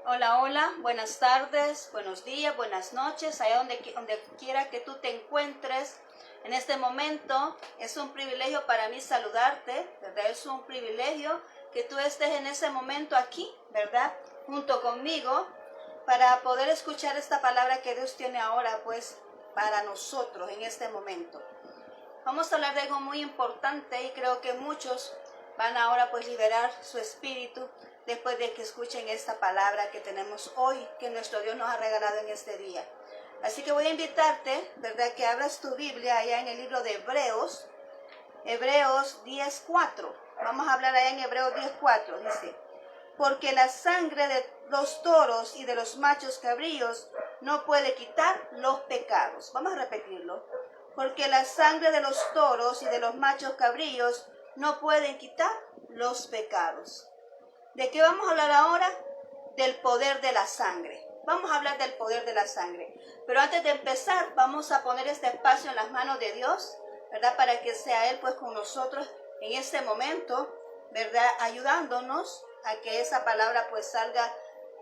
Hola, hola, buenas tardes, buenos días, buenas noches, allá donde quiera que tú te encuentres. En este momento es un privilegio para mí saludarte, ¿verdad? Es un privilegio que tú estés en ese momento aquí, ¿verdad? Junto conmigo para poder escuchar esta palabra que Dios tiene ahora, pues, para nosotros en este momento. Vamos a hablar de algo muy importante y creo que muchos van ahora pues liberar su espíritu después de que escuchen esta palabra que tenemos hoy, que nuestro Dios nos ha regalado en este día. Así que voy a invitarte, ¿verdad?, que abras tu Biblia allá en el libro de Hebreos, Hebreos 10:4. Vamos a hablar allá en Hebreos 10:4, dice: porque la sangre de los toros y de los machos cabríos no puede quitar los pecados. Vamos a repetirlo. Porque la sangre de los toros y de los machos cabríos no pueden quitar los pecados. ¿De qué vamos a hablar ahora? Del poder de la sangre. Vamos a hablar del poder de la sangre. Pero antes de empezar, vamos a poner este espacio en las manos de Dios, ¿verdad? Para que sea Él pues con nosotros en este momento, ¿verdad? Ayudándonos a que esa palabra pues salga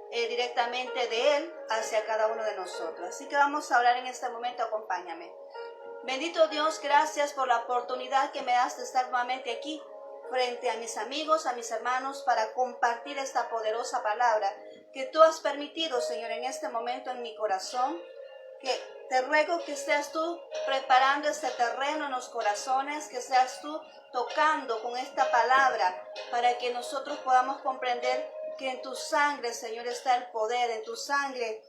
directamente de Él hacia cada uno de nosotros. Así que vamos a orar en este momento, acompáñame. Bendito Dios, gracias por la oportunidad que me das de estar nuevamente aquí frente a mis amigos, a mis hermanos, para compartir esta poderosa palabra que tú has permitido, Señor, en este momento en mi corazón. Que te ruego que seas tú preparando este terreno en los corazones, que seas tú tocando con esta palabra para que nosotros podamos comprender que en tu sangre, Señor, está el poder. En tu sangre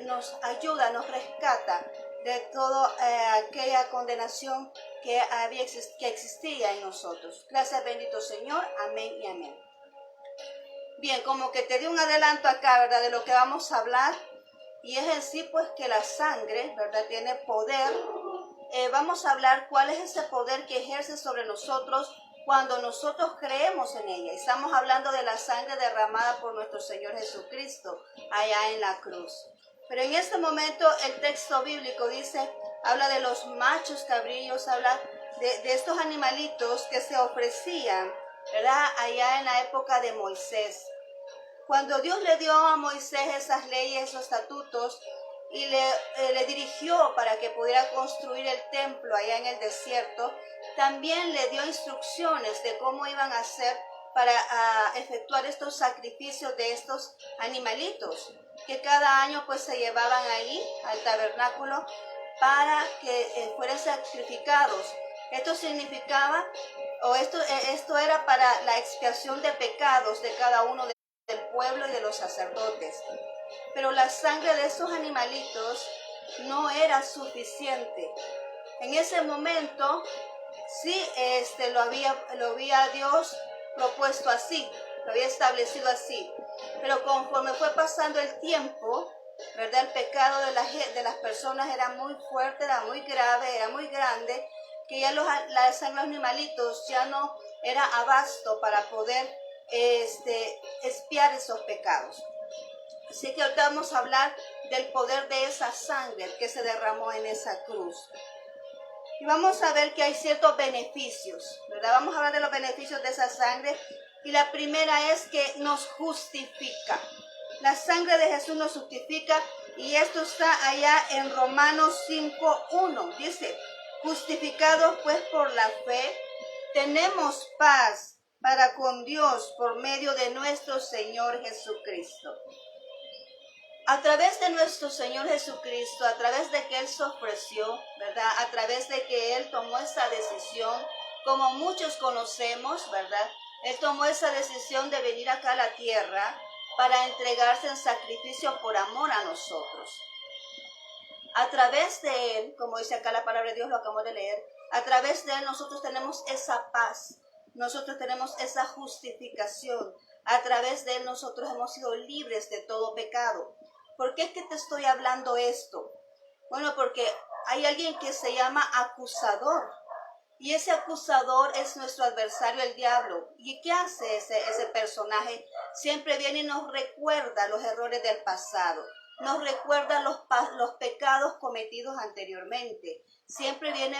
nos ayuda, nos rescata de toda aquella condenación que existía en nosotros. Gracias, bendito Señor. Amén y amén. Bien, como que te di un adelanto acá, ¿verdad?, de lo que vamos a hablar. Y es en sí, pues, que la sangre, ¿verdad?, tiene poder. Vamos a hablar cuál es ese poder que ejerce sobre nosotros cuando nosotros creemos en ella. Estamos hablando de la sangre derramada por nuestro Señor Jesucristo allá en la cruz. Pero en este momento el texto bíblico habla de los machos cabríos, habla de estos animalitos que se ofrecían, ¿verdad?, allá en la época de Moisés. Cuando Dios le dio a Moisés esas leyes, esos estatutos, y le dirigió para que pudiera construir el templo allá en el desierto, también le dio instrucciones de cómo iban a hacer para efectuar estos sacrificios de estos animalitos, que cada año pues se llevaban ahí al tabernáculo para que fueran sacrificados. Esto significaba, esto era para la expiación de pecados de cada uno del pueblo y de los sacerdotes. Pero la sangre de esos animalitos no era suficiente. En ese momento, sí, lo había Dios propuesto así, lo había establecido así. Pero conforme fue pasando el tiempo, ¿verdad?, el pecado de las personas era muy fuerte, era muy grave, era muy grande, que ya la sangre de los animalitos ya no era abasto para poder expiar esos pecados. Así que ahorita vamos a hablar del poder de esa sangre que se derramó en esa cruz. Y vamos a ver que hay ciertos beneficios, ¿verdad? Vamos a hablar de los beneficios de esa sangre. Y la primera es que nos justifica. La sangre de Jesús nos justifica. Y esto está allá en Romanos 5:1. Dice: justificados pues por la fe, tenemos paz para con Dios por medio de nuestro Señor Jesucristo. A través de nuestro Señor Jesucristo, a través de que Él se ofreció, ¿verdad?, a través de que Él tomó esa decisión, como muchos conocemos, ¿verdad?, Él tomó esa decisión de venir acá a la tierra para entregarse en sacrificio por amor a nosotros. A través de Él, como dice acá la palabra de Dios, lo acabamos de leer, a través de Él nosotros tenemos esa paz, nosotros tenemos esa justificación. A través de Él nosotros hemos sido libres de todo pecado. ¿Por qué es que te estoy hablando esto? Bueno, porque hay alguien que se llama acusador. Y ese acusador es nuestro adversario, el diablo. ¿Y qué hace ese personaje? Siempre viene y nos recuerda los errores del pasado. Nos recuerda los pecados cometidos anteriormente. Siempre viene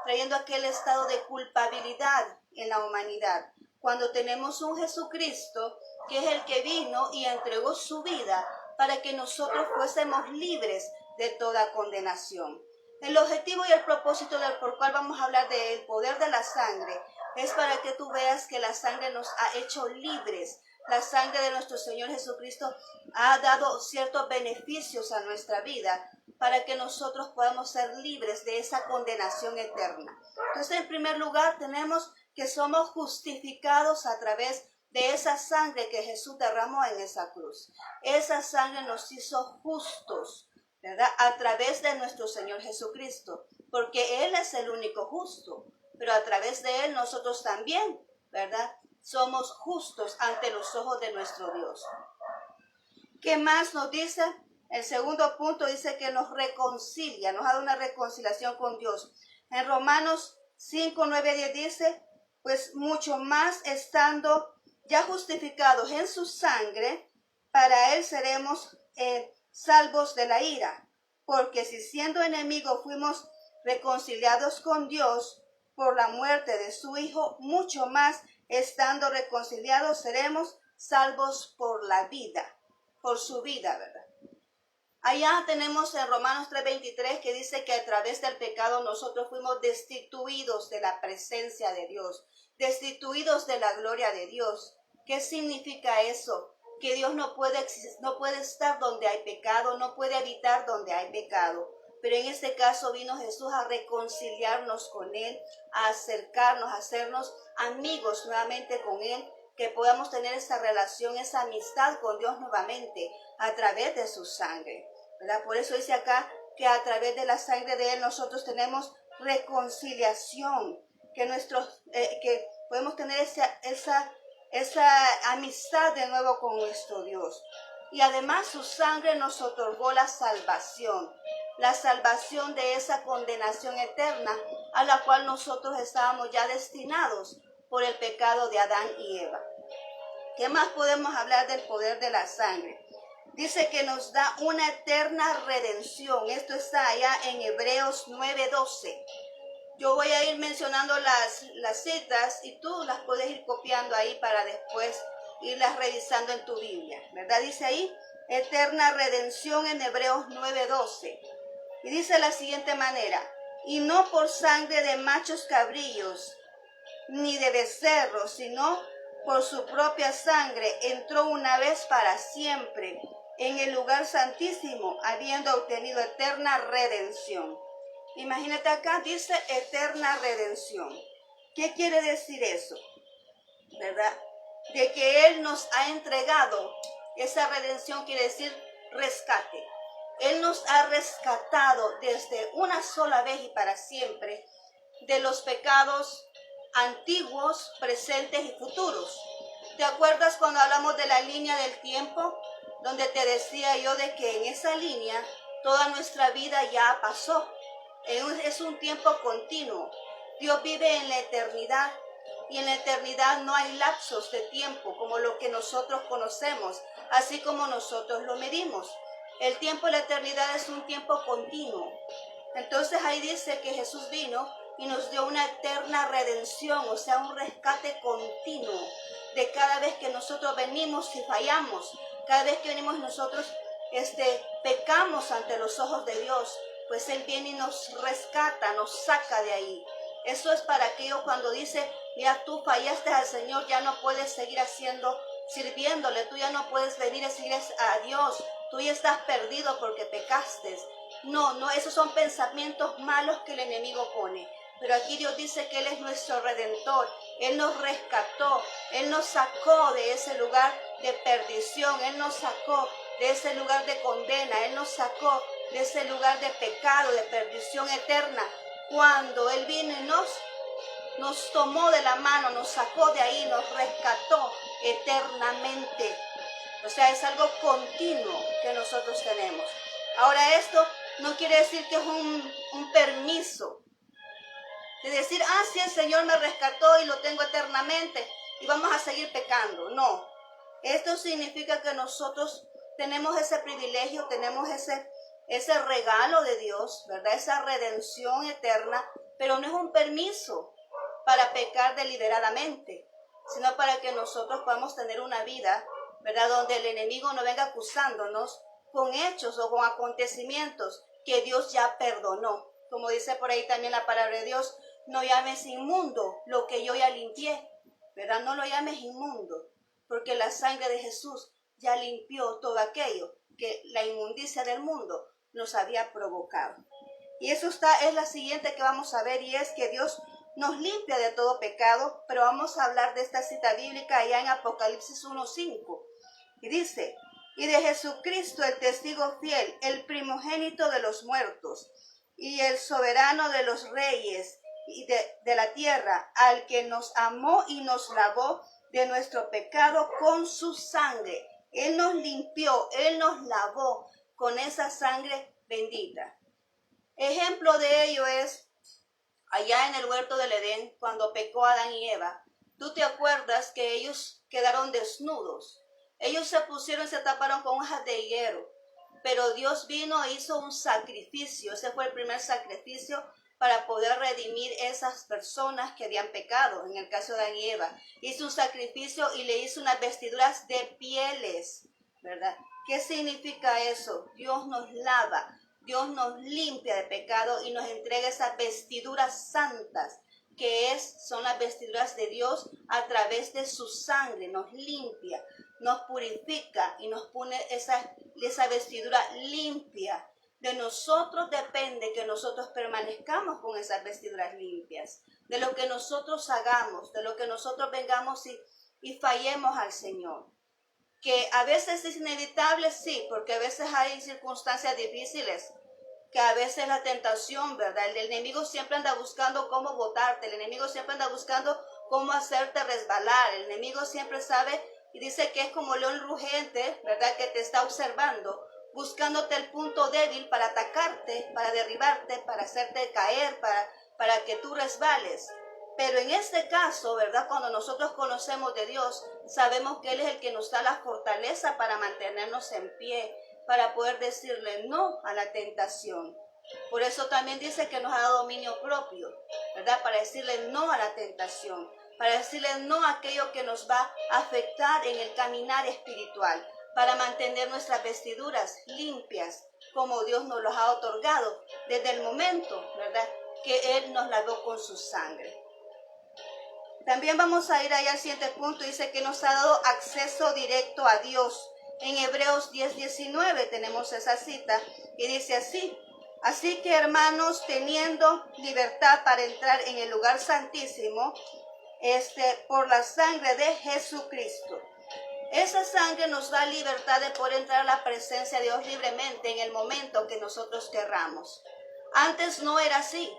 trayendo aquel estado de culpabilidad en la humanidad. cuando tenemos un Jesucristo que es el que vino y entregó su vida para que nosotros fuésemos libres de toda condenación. El objetivo y el propósito del por cual vamos a hablar del poder de la sangre es para que tú veas que la sangre nos ha hecho libres. La sangre de nuestro Señor Jesucristo ha dado ciertos beneficios a nuestra vida para que nosotros podamos ser libres de esa condenación eterna. Entonces, en primer lugar, tenemos que somos justificados a través de esa sangre que Jesús derramó en esa cruz. Esa sangre nos hizo justos, ¿verdad? A través de nuestro Señor Jesucristo, porque Él es el único justo, pero a través de Él nosotros también, ¿verdad? Somos justos ante los ojos de nuestro Dios. ¿Qué más nos dice? El segundo punto dice que nos reconcilia, nos da una reconciliación con Dios. En Romanos 5, 9, 10 dice, pues mucho más estando ya justificados en su sangre, para Él seremos salvos de la ira. Porque si siendo enemigos fuimos reconciliados con Dios por la muerte de su Hijo, mucho más estando reconciliados seremos salvos por la vida, por su vida, ¿verdad? Allá tenemos en Romanos 3:23 que dice que a través del pecado nosotros fuimos destituidos de la presencia de Dios, destituidos de la gloria de Dios. ¿Qué significa eso? Que Dios no puede estar donde hay pecado, no puede habitar donde hay pecado. Pero en este caso vino Jesús a reconciliarnos con Él, a acercarnos, a hacernos amigos nuevamente con Él, que podamos tener esa relación, esa amistad con Dios nuevamente a través de su sangre, ¿verdad? Por eso dice acá que a través de la sangre de Él nosotros tenemos reconciliación, que podemos tener esa amistad de nuevo con nuestro Dios. Y además su sangre nos otorgó la salvación de esa condenación eterna a la cual nosotros estábamos ya destinados por el pecado de Adán y Eva. ¿Qué más podemos hablar del poder de la sangre? Dice que nos da una eterna redención. Esto está allá en Hebreos 9:12. Yo voy a ir mencionando las citas y tú las puedes ir copiando ahí para después irlas revisando en tu Biblia, ¿verdad? Dice ahí, eterna redención en Hebreos 9:12. Y dice de la siguiente manera, y no por sangre de machos cabrillos, ni de becerros, sino por su propia sangre entró una vez para siempre en el lugar santísimo, habiendo obtenido eterna redención. Imagínate acá, dice eterna redención. ¿Qué quiere decir eso? ¿Verdad? De que Él nos ha entregado, esa redención quiere decir rescate. Él nos ha rescatado desde una sola vez y para siempre de los pecados antiguos, presentes y futuros. ¿Te acuerdas cuando hablamos de la línea del tiempo? Donde te decía yo de que en esa línea toda nuestra vida ya pasó. Es un tiempo continuo. Dios vive en la eternidad y en la eternidad no hay lapsos de tiempo como lo que nosotros conocemos, así como nosotros lo medimos. El tiempo de la eternidad es un tiempo continuo. Entonces ahí dice que Jesús vino y nos dio una eterna redención, o sea, un rescate continuo de cada vez que nosotros venimos y fallamos, cada vez que venimos nosotros pecamos ante los ojos de Dios, pues Él viene y nos rescata, nos saca de ahí. Eso es para aquellos cuando dice, mira, tú fallaste al Señor, ya no puedes seguir sirviéndole, tú ya no puedes venir a seguir a Dios, tú ya estás perdido porque pecaste. No, esos son pensamientos malos que el enemigo pone. Pero aquí Dios dice que Él es nuestro Redentor. Él nos rescató. Él nos sacó de ese lugar de perdición. Él nos sacó de ese lugar de condena. Él nos sacó de ese lugar de pecado, de perdición eterna. Cuando Él vino y nos tomó de la mano, nos sacó de ahí, nos rescató eternamente. O sea, es algo continuo que nosotros tenemos. Ahora esto no quiere decir que es un permiso. De decir, sí, el Señor me rescató y lo tengo eternamente y vamos a seguir pecando. No. Esto significa que nosotros tenemos ese privilegio, tenemos ese regalo de Dios, ¿verdad? Esa redención eterna, pero no es un permiso para pecar deliberadamente. sino para que nosotros podamos tener una vida, ¿verdad? Donde el enemigo no venga acusándonos con hechos o con acontecimientos que Dios ya perdonó. Como dice por ahí también la palabra de Dios, no llames inmundo lo que yo ya limpié, ¿verdad? No lo llames inmundo, porque la sangre de Jesús ya limpió todo aquello que la inmundicia del mundo nos había provocado. Y eso es la siguiente que vamos a ver, y es que Dios nos limpia de todo pecado, pero vamos a hablar de esta cita bíblica allá en Apocalipsis 1:5. Y dice, y de Jesucristo el testigo fiel, el primogénito de los muertos, y el soberano de los reyes y de la tierra, al que nos amó y nos lavó de nuestro pecado con su sangre. Él nos limpió, Él nos lavó con esa sangre bendita. Ejemplo de ello es allá en el huerto del Edén, cuando pecó Adán y Eva. Tú te acuerdas que ellos quedaron desnudos. Ellos se pusieron y se taparon con hojas de higuero. Pero Dios vino e hizo un sacrificio. Ese fue el primer sacrificio para poder redimir esas personas que habían pecado. En el caso de Adán y Eva, hizo un sacrificio y le hizo unas vestiduras de pieles, ¿verdad? ¿Qué significa eso? Dios nos lava, Dios nos limpia de pecado y nos entrega esas vestiduras santas, que son las vestiduras de Dios a través de su sangre. Nos limpia, nos purifica y nos pone esa vestidura limpia. De nosotros depende que nosotros permanezcamos con esas vestiduras limpias, de lo que nosotros hagamos, de lo que nosotros vengamos y fallemos al Señor. Que a veces es inevitable, sí, porque a veces hay circunstancias difíciles, que a veces la tentación, ¿verdad? El enemigo siempre anda buscando cómo botarte, el enemigo siempre anda buscando cómo hacerte resbalar, el enemigo siempre sabe y dice que es como león rugente, ¿verdad? Que te está observando, buscándote el punto débil para atacarte, para derribarte, para hacerte caer, para que tú resbales. Pero en este caso, ¿verdad? Cuando nosotros conocemos de Dios, sabemos que Él es el que nos da la fortaleza para mantenernos en pie, para poder decirle no a la tentación. Por eso también dice que nos ha dado dominio propio, ¿verdad? Para decirle no a la tentación, para decirle no a aquello que nos va a afectar en el caminar espiritual, para mantener nuestras vestiduras limpias, como Dios nos los ha otorgado desde el momento, ¿verdad? Que Él nos lavó con su sangre. También vamos a ir ahí al siguiente punto. Dice que nos ha dado acceso directo a Dios. En Hebreos 10:19 tenemos esa cita y dice así: así que, hermanos, teniendo libertad para entrar en el lugar santísimo, por la sangre de Jesucristo. Esa sangre nos da libertad de poder entrar a la presencia de Dios libremente en el momento que nosotros querramos. Antes no era así.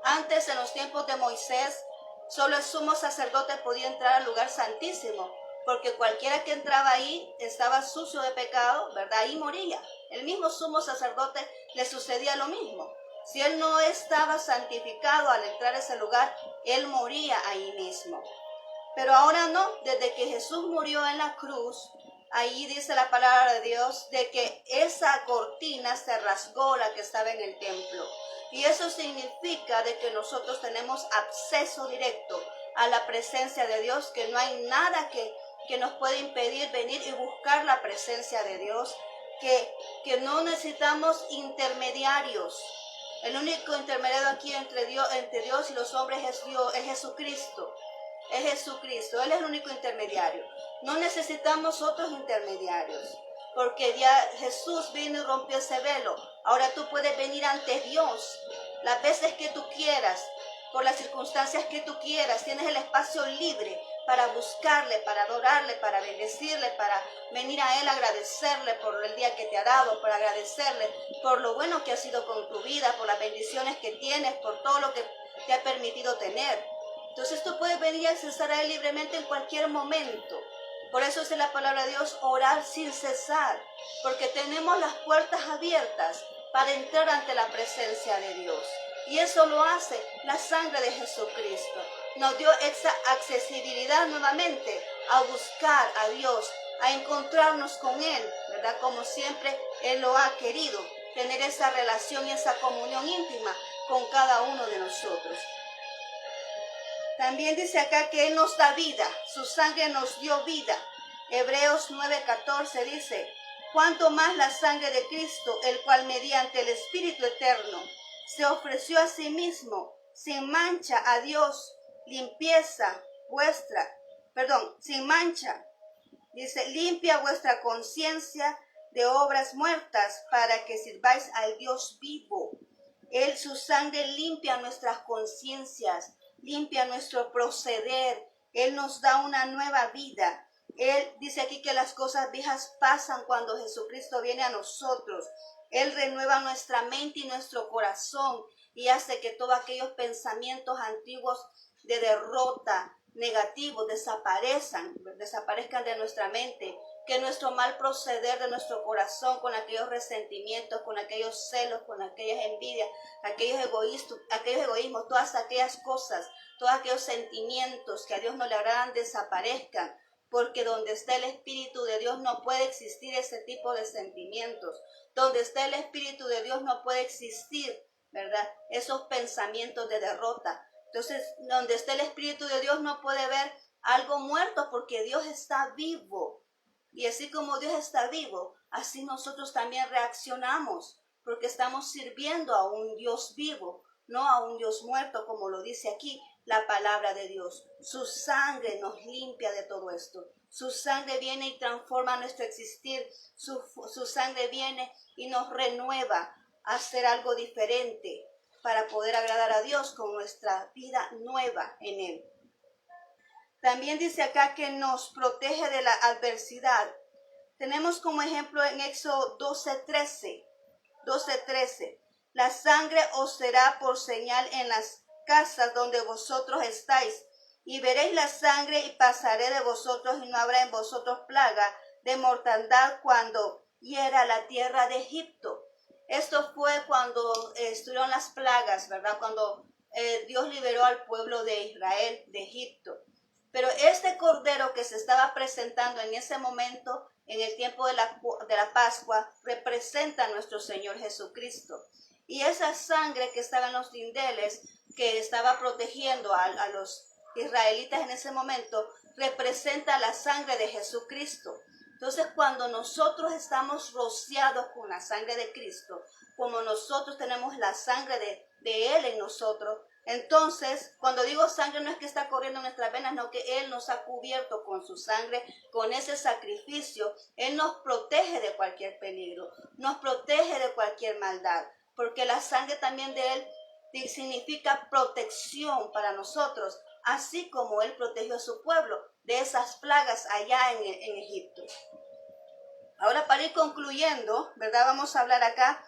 Antes, en los tiempos de Moisés, solo el sumo sacerdote podía entrar al lugar santísimo, porque cualquiera que entraba ahí estaba sucio de pecado, ¿verdad? Ahí moría. El mismo sumo sacerdote le sucedía lo mismo. Si él no estaba santificado al entrar a ese lugar, él moría ahí mismo. Pero ahora no, desde que Jesús murió en la cruz, ahí dice la palabra de Dios de que esa cortina se rasgó, la que estaba en el templo. Y eso significa de que nosotros tenemos acceso directo a la presencia de Dios, que no hay nada que nos puede impedir venir y buscar la presencia de Dios, que no necesitamos intermediarios. El único intermediario aquí entre Dios y los hombres es Jesucristo. Es Jesucristo, Él es el único intermediario. No necesitamos otros intermediarios, porque ya Jesús vino y rompió ese velo. Ahora tú puedes venir ante Dios las veces que tú quieras, por las circunstancias que tú quieras. Tienes el espacio libre para buscarle, para adorarle, para bendecirle, para venir a Él, agradecerle por el día que te ha dado, para agradecerle por lo bueno que ha sido con tu vida, por las bendiciones que tienes, por todo lo que te ha permitido tener. Entonces tú puedes venir y accesar a Él libremente en cualquier momento. Por eso es en la palabra de Dios orar sin cesar, porque tenemos las puertas abiertas para entrar ante la presencia de Dios. Y eso lo hace la sangre de Jesucristo. Nos dio esa accesibilidad nuevamente a buscar a Dios, a encontrarnos con Él, ¿verdad? Como siempre Él lo ha querido, tener esa relación y esa comunión íntima con cada uno de nosotros. También dice acá que Él nos da vida, su sangre nos dio vida. Hebreos 9:14 dice, cuanto más la sangre de Cristo, el cual mediante el Espíritu Eterno se ofreció a sí mismo, sin mancha a Dios, sin mancha, dice, limpia vuestra conciencia de obras muertas para que sirváis al Dios vivo. Él, su sangre limpia nuestras conciencias, limpia nuestro proceder. Él nos da una nueva vida. Él dice aquí que las cosas viejas pasan cuando Jesucristo viene a nosotros. Él renueva nuestra mente y nuestro corazón y hace que todos aquellos pensamientos antiguos de derrota, negativos, desaparezcan de nuestra mente, que nuestro mal proceder de nuestro corazón con aquellos resentimientos, con aquellos celos, con aquellas envidias, aquellos egoísmos, todas aquellas cosas, todos aquellos sentimientos que a Dios no le agradan desaparezcan, porque donde está el Espíritu de Dios no puede existir ese tipo de sentimientos. Donde está el Espíritu de Dios no puede existir, ¿verdad? Esos pensamientos de derrota. Entonces, donde está el Espíritu de Dios no puede haber algo muerto porque Dios está vivo. Y así como Dios está vivo, así nosotros también reaccionamos, porque estamos sirviendo a un Dios vivo, no a un Dios muerto, como lo dice aquí la palabra de Dios. Su sangre nos limpia de todo esto. Su sangre viene y transforma nuestro existir. Su sangre viene y nos renueva a hacer algo diferente para poder agradar a Dios con nuestra vida nueva en Él. También dice acá que nos protege de la adversidad. Tenemos como ejemplo en Éxodo 12:13. La sangre os será por señal en las casas donde vosotros estáis, y veréis la sangre y pasaré de vosotros y no habrá en vosotros plaga de mortandad cuando hiera la tierra de Egipto. Esto fue cuando estuvieron las plagas, ¿verdad? Cuando Dios liberó al pueblo de Israel de Egipto. Pero este cordero que se estaba presentando en ese momento, en el tiempo de la Pascua, representa a nuestro Señor Jesucristo. Y esa sangre que estaba en los dinteles, que estaba protegiendo a los israelitas en ese momento, representa la sangre de Jesucristo. Entonces, cuando nosotros estamos rociados con la sangre de Cristo, como nosotros tenemos la sangre de Él en nosotros, entonces, cuando digo sangre, no es que está corriendo en nuestras venas, no, que Él nos ha cubierto con su sangre, con ese sacrificio. Él nos protege de cualquier peligro, nos protege de cualquier maldad, porque la sangre también de Él significa protección para nosotros, así como Él protegió a su pueblo de esas plagas allá en Egipto. Ahora, para ir concluyendo, ¿verdad? Vamos a hablar acá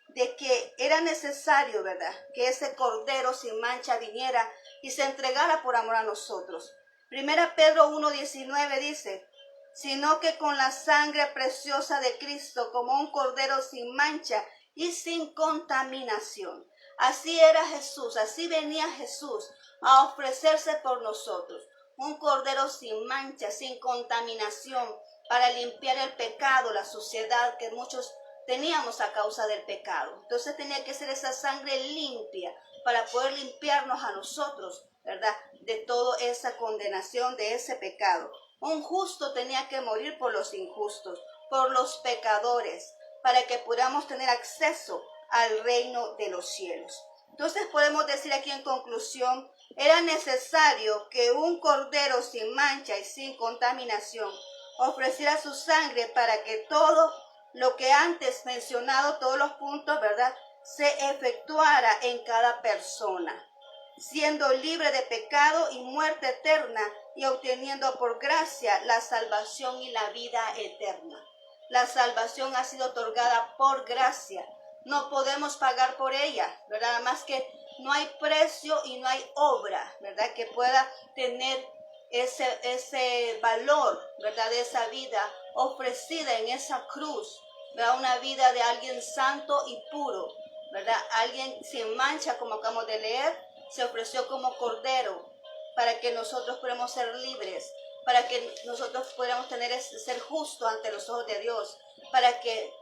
de que era necesario, ¿verdad?, que ese cordero sin mancha viniera y se entregara por amor a nosotros. Primera Pedro 1:19 dice, sino que con la sangre preciosa de Cristo, como un cordero sin mancha y sin contaminación. Así era Jesús, así venía Jesús a ofrecerse por nosotros. Un cordero sin mancha, sin contaminación, para limpiar el pecado, la suciedad que muchos teníamos a causa del pecado. Entonces tenía que ser esa sangre limpia para poder limpiarnos a nosotros, ¿verdad?, de toda esa condenación, de ese pecado. Un justo tenía que morir por los injustos, por los pecadores, para que podamos tener acceso al reino de los cielos. Entonces podemos decir aquí en conclusión, era necesario que un cordero sin mancha y sin contaminación ofreciera su sangre para que todo lo que antes mencionado, todos los puntos, ¿verdad?, se efectuara en cada persona, siendo libre de pecado y muerte eterna y obteniendo por gracia la salvación y la vida eterna. La salvación ha sido otorgada por gracia. No podemos pagar por ella, ¿verdad? Además que no hay precio y no hay obra, ¿verdad?, que pueda tener ese valor, ¿verdad?, de esa vida ofrecida en esa cruz, ¿verdad? Una vida de alguien santo y puro, ¿verdad? Alguien sin mancha, como acabamos de leer, se ofreció como cordero para que nosotros podamos ser libres, para que nosotros podamos ser justos ante los ojos de Dios, para que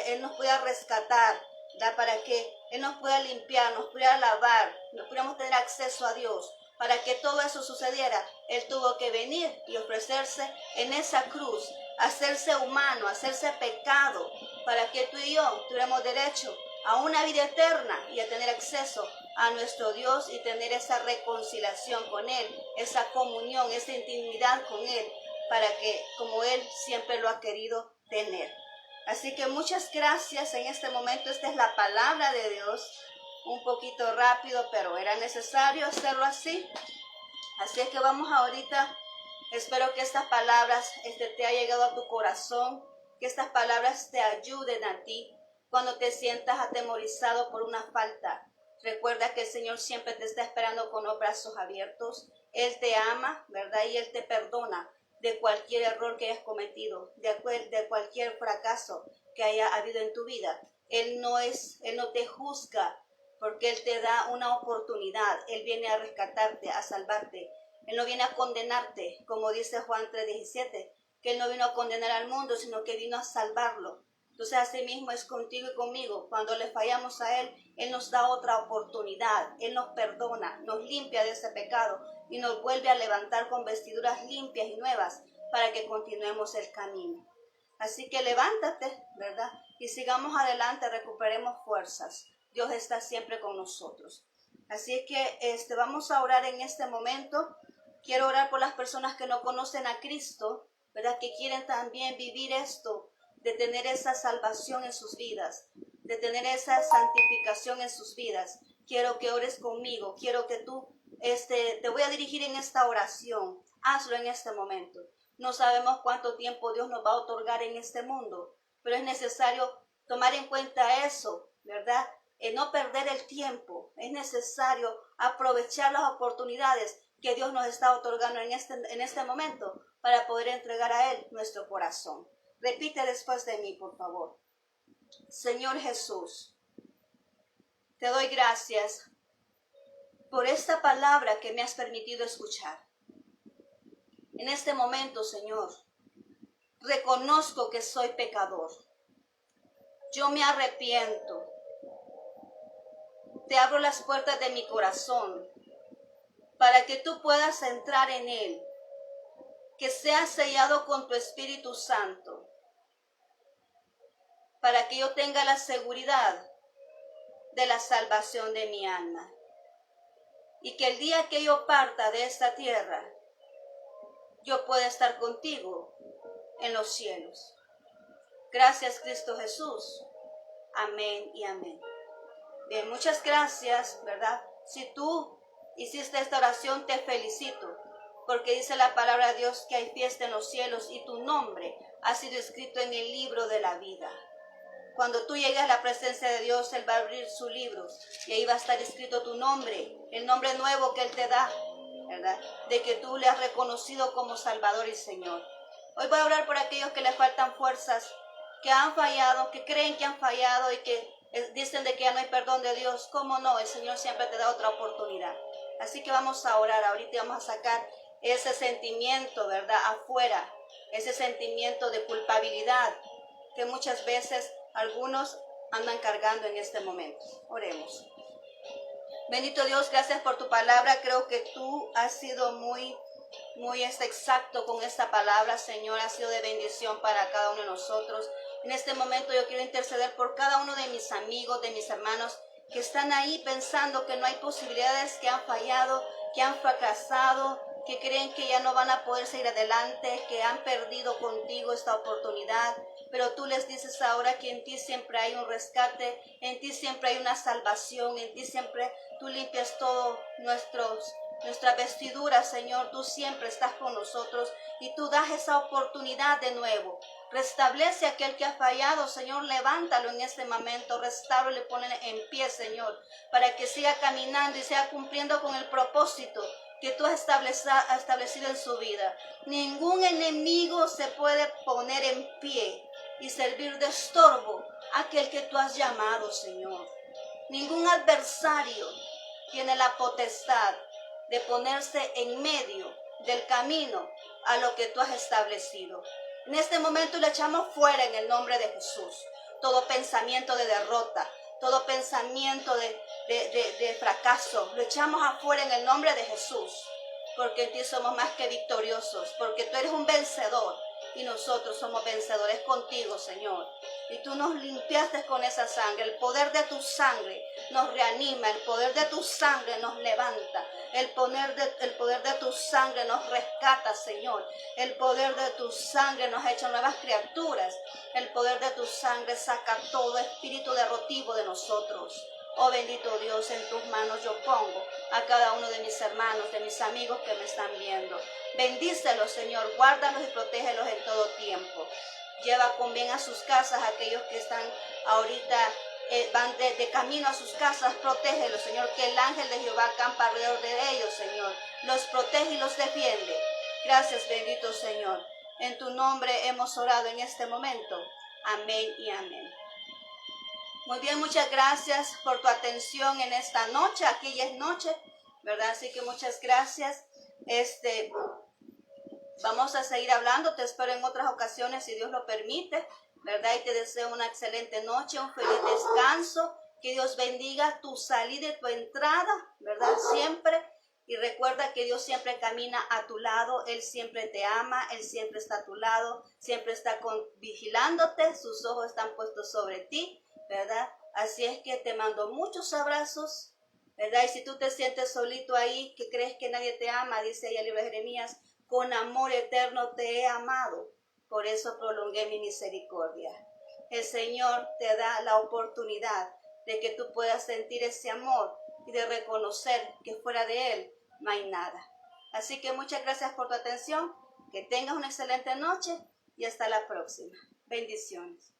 Él nos pueda rescatar, ¿verdad?, para que Él nos pueda limpiar, nos pueda lavar, nos podamos tener acceso a Dios, para que todo eso sucediera, Él tuvo que venir y ofrecerse en esa cruz, hacerse humano, hacerse pecado, para que tú y yo tuviéramos derecho a una vida eterna y a tener acceso a nuestro Dios y tener esa reconciliación con Él, esa comunión, esa intimidad con Él, para que como Él siempre lo ha querido tener. Así que muchas gracias en este momento. Esta es la palabra de Dios, un poquito rápido, pero era necesario hacerlo así. Así es que vamos ahorita. Espero que estas palabras te haya llegado a tu corazón, que estas palabras te ayuden a ti cuando te sientas atemorizado por una falta. Recuerda que el Señor siempre te está esperando con los brazos abiertos. Él te ama, ¿verdad? Y Él te perdona de cualquier error que hayas cometido, de cualquier fracaso que haya habido en tu vida. Él no te juzga, porque Él te da una oportunidad. Él viene a rescatarte, a salvarte. Él no viene a condenarte, como dice Juan 3:17, que Él no vino a condenar al mundo, sino que vino a salvarlo. Entonces, así mismo es contigo y conmigo. Cuando le fallamos a Él, Él nos da otra oportunidad. Él nos perdona, nos limpia de ese pecado y nos vuelve a levantar con vestiduras limpias y nuevas para que continuemos el camino. Así que levántate, ¿verdad? Y sigamos adelante, recuperemos fuerzas. Dios está siempre con nosotros. Así es que vamos a orar en este momento. Quiero orar por las personas que no conocen a Cristo, ¿verdad? Que quieren también vivir esto, de tener esa salvación en sus vidas, de tener esa santificación en sus vidas. Quiero que ores conmigo. Quiero que tú, te voy a dirigir en esta oración. Hazlo en este momento. No sabemos cuánto tiempo Dios nos va a otorgar en este mundo, pero es necesario tomar en cuenta eso, ¿verdad? No perder el tiempo. Es necesario aprovechar las oportunidades que Dios nos está otorgando en este momento para poder entregar a Él nuestro corazón. Repite después de mí, por favor. Señor Jesús, te doy gracias por esta palabra que me has permitido escuchar. En este momento, Señor, reconozco que soy pecador. Yo me arrepiento. Te abro las puertas de mi corazón para que tú puedas entrar en él, que sea sellado con tu Espíritu Santo, para que yo tenga la seguridad de la salvación de mi alma. Y que el día que yo parta de esta tierra, yo pueda estar contigo en los cielos. Gracias, Cristo Jesús. Amén y amén. Bien, muchas gracias, ¿verdad? Si tú hiciste esta oración, te felicito, porque dice la palabra de Dios que hay fiesta en los cielos y tu nombre ha sido escrito en el libro de la vida. Cuando tú llegues a la presencia de Dios, Él va a abrir su libro y ahí va a estar escrito tu nombre, el nombre nuevo que Él te da, ¿verdad? De que tú le has reconocido como Salvador y Señor. Hoy voy a orar por aquellos que les faltan fuerzas, que han fallado, que creen que han fallado y que dicen de que ya no hay perdón de Dios. ¿Cómo no? El Señor siempre te da otra oportunidad. Así que vamos a orar ahorita y vamos a sacar ese sentimiento, ¿verdad? Afuera, ese sentimiento de culpabilidad que muchas veces algunos andan cargando en este momento. Oremos. Bendito Dios, gracias por tu palabra. Creo que tú has sido muy exacto con esta palabra, Señor. Ha sido de bendición para cada uno de nosotros. En este momento yo quiero interceder por cada uno de mis amigos, de mis hermanos que están ahí pensando que no hay posibilidades, que han fallado, que han fracasado, que creen que ya no van a poder seguir adelante, que han perdido contigo esta oportunidad. Pero tú les dices ahora que en ti siempre hay un rescate, en ti siempre hay una salvación, en ti siempre tú limpias todo nuestra vestidura, Señor. Tú siempre estás con nosotros y tú das esa oportunidad de nuevo. Restablece a aquel que ha fallado, Señor. Levántalo en este momento, restáblalo y ponle en pie, Señor, para que siga caminando y siga cumpliendo con el propósito que tú has establecido en su vida. Ningún enemigo se puede poner en pie y servir de estorbo a aquel que tú has llamado, Señor. Ningún adversario tiene la potestad de ponerse en medio del camino a lo que tú has establecido. En este momento le echamos fuera en el nombre de Jesús todo pensamiento de derrota, todo pensamiento de fracaso, lo echamos afuera en el nombre de Jesús, porque en ti somos más que victoriosos, porque tú eres un vencedor y nosotros somos vencedores contigo, Señor. Y tú nos limpiaste con esa sangre. El poder de tu sangre nos reanima, el poder de tu sangre nos levanta, el poder de tu sangre nos rescata, Señor. El poder de tu sangre nos ha hecho nuevas criaturas. El poder de tu sangre saca todo espíritu derrotivo de nosotros. Oh bendito Dios, en tus manos yo pongo a cada uno de mis hermanos, de mis amigos que me están viendo. Bendícelos, Señor, guárdalos y protégelos en todo tiempo. Lleva con bien a sus casas aquellos que están ahorita, van de camino a sus casas. Protégelos, Señor, que el ángel de Jehová acampa alrededor de ellos, Señor. Los protege y los defiende. Gracias, bendito Señor. En tu nombre hemos orado en este momento. Amén y amén. Muy bien, muchas gracias por tu atención en esta noche. Aquí ya es noche, ¿verdad? Así que muchas gracias. Vamos a seguir hablando. Te espero en otras ocasiones, si Dios lo permite, ¿verdad? Y te deseo una excelente noche, un feliz descanso. Que Dios bendiga tu salida y tu entrada, ¿verdad? Siempre. Y recuerda que Dios siempre camina a tu lado. Él siempre te ama. Él siempre está a tu lado. Siempre está vigilándote. Sus ojos están puestos sobre ti, ¿verdad? Así es que te mando muchos abrazos, ¿verdad? Y si tú te sientes solito ahí, que crees que nadie te ama, dice ahí el libro de Jeremías, con amor eterno te he amado, por eso prolongué mi misericordia. El Señor te da la oportunidad de que tú puedas sentir ese amor y de reconocer que fuera de Él no hay nada. Así que muchas gracias por tu atención, que tengas una excelente noche y hasta la próxima. Bendiciones.